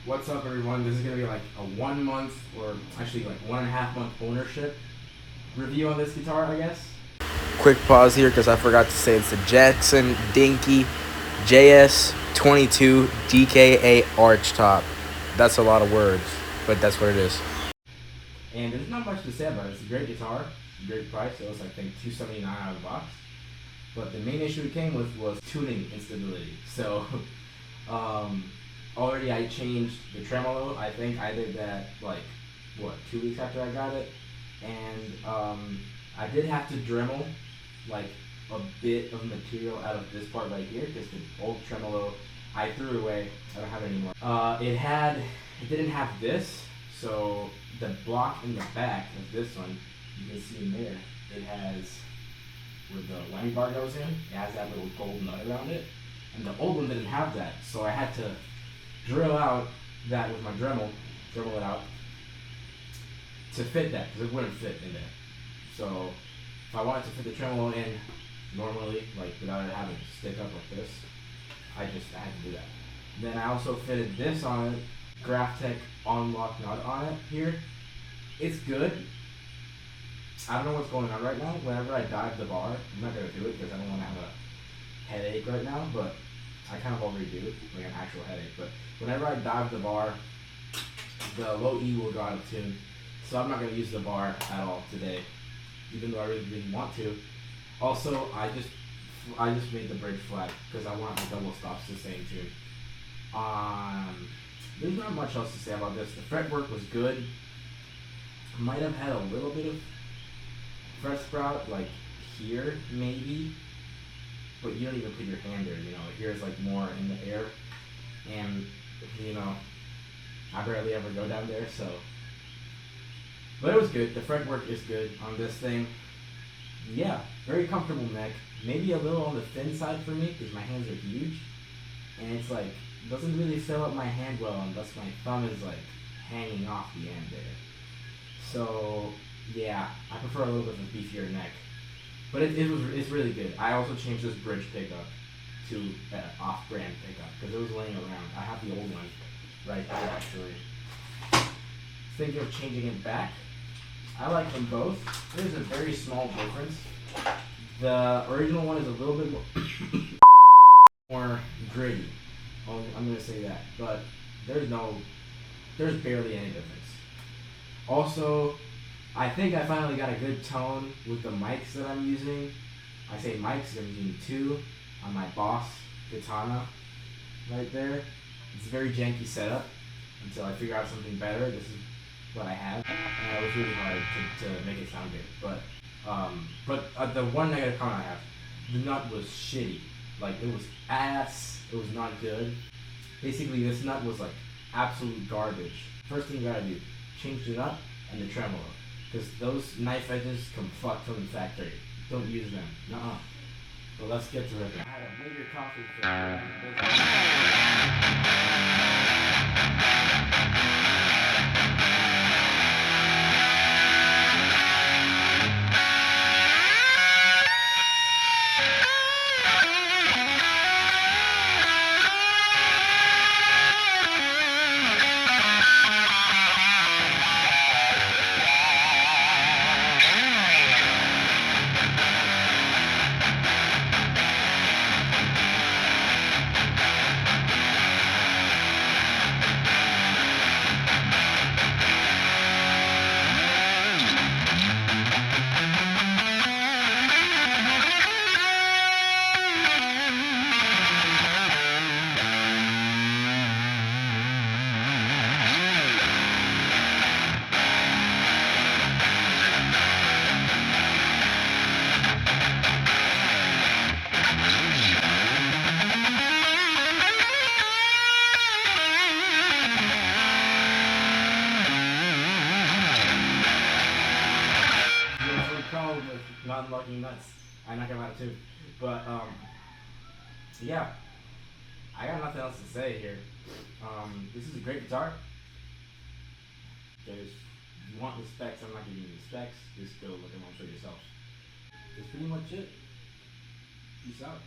What's up, everyone? This is gonna be like a 1 month, or actually like 1.5 month ownership review on this guitar, I guess. Quick pause here because I forgot to say it's the Jackson DINKY js22 DKA arch top. That's a lot of words, but that's what it is. And there's not much to say about it. It's a great guitar, great price. It was, I think, $279 out of the box. But the main issue it came with was tuning instability. So already I changed the tremolo. I think I did that like 2 weeks after I got it, and I did have to Dremel like a bit of material out of this part right here because the old tremolo I threw away. I don't have it anymore. It didn't have this, so the block in the back of this one, you can see in there, it has where the whammy bar goes in. It has that little gold nut around it, and the old one didn't have that, so I had to drill out that with my Dremel it out to fit that, because it wouldn't fit in there. So if I wanted to fit the tremolo in normally, like without it having to stick up like this, I had to do that. Then I also fitted this on it, Graphtec on-lock nut on it here. It's good. I don't know what's going on right now. Whenever I dive the bar, I'm not going to do it because I don't want to have a headache right now, but I kind of already do, like an actual headache. But whenever I dive the bar, the low E will go out of tune. So I'm not going to use the bar at all today, even though I really want to. Also, I just made the bridge flat because I want my double stops to stay in tune. There's not much else to say about this. The fretwork was good. Might have had a little bit of fret sprout, like here maybe, but you don't even put your hand there. You know, here is like more in the air, and you know, I barely ever go down there. So, but it was good. The fretwork is good on this thing. Yeah, very comfortable neck. Maybe a little on the thin side for me because my hands are huge, and it's like doesn't really fill up my hand well unless my thumb is like hanging off the end there. So yeah, I prefer a little bit of a beefier neck, but it's really good. I also changed this bridge pickup to an off-brand pickup because it was laying around. I have the old one right there actually. Thinking of changing it back. I like them both. There's a very small difference. The original one is a little bit more gritty. I'm gonna say that, but there's barely any difference. Also, I think I finally got a good tone with the mics that I'm using. I say mics because I'm using 2 on my Boss Katana right there. It's a very janky setup until I figure out something better. This is what I have, and it was really hard to make it sound good. But the one negative comment I have, the nut was shitty. Like it was ass. It was not good. Basically, this nut was like absolute garbage. First thing you gotta do, change the nut and the tremolo, because those knife edges come fucked from the factory. Don't use them. Nuh-uh. Well, let's get to it. I had a major coffee with not unlocking nuts. I knock him out too. But yeah, I got nothing else to say here. This is a great guitar. If you want the specs, I'm not giving you the specs. Just go look at them for yourselves. That's pretty much it. Peace out.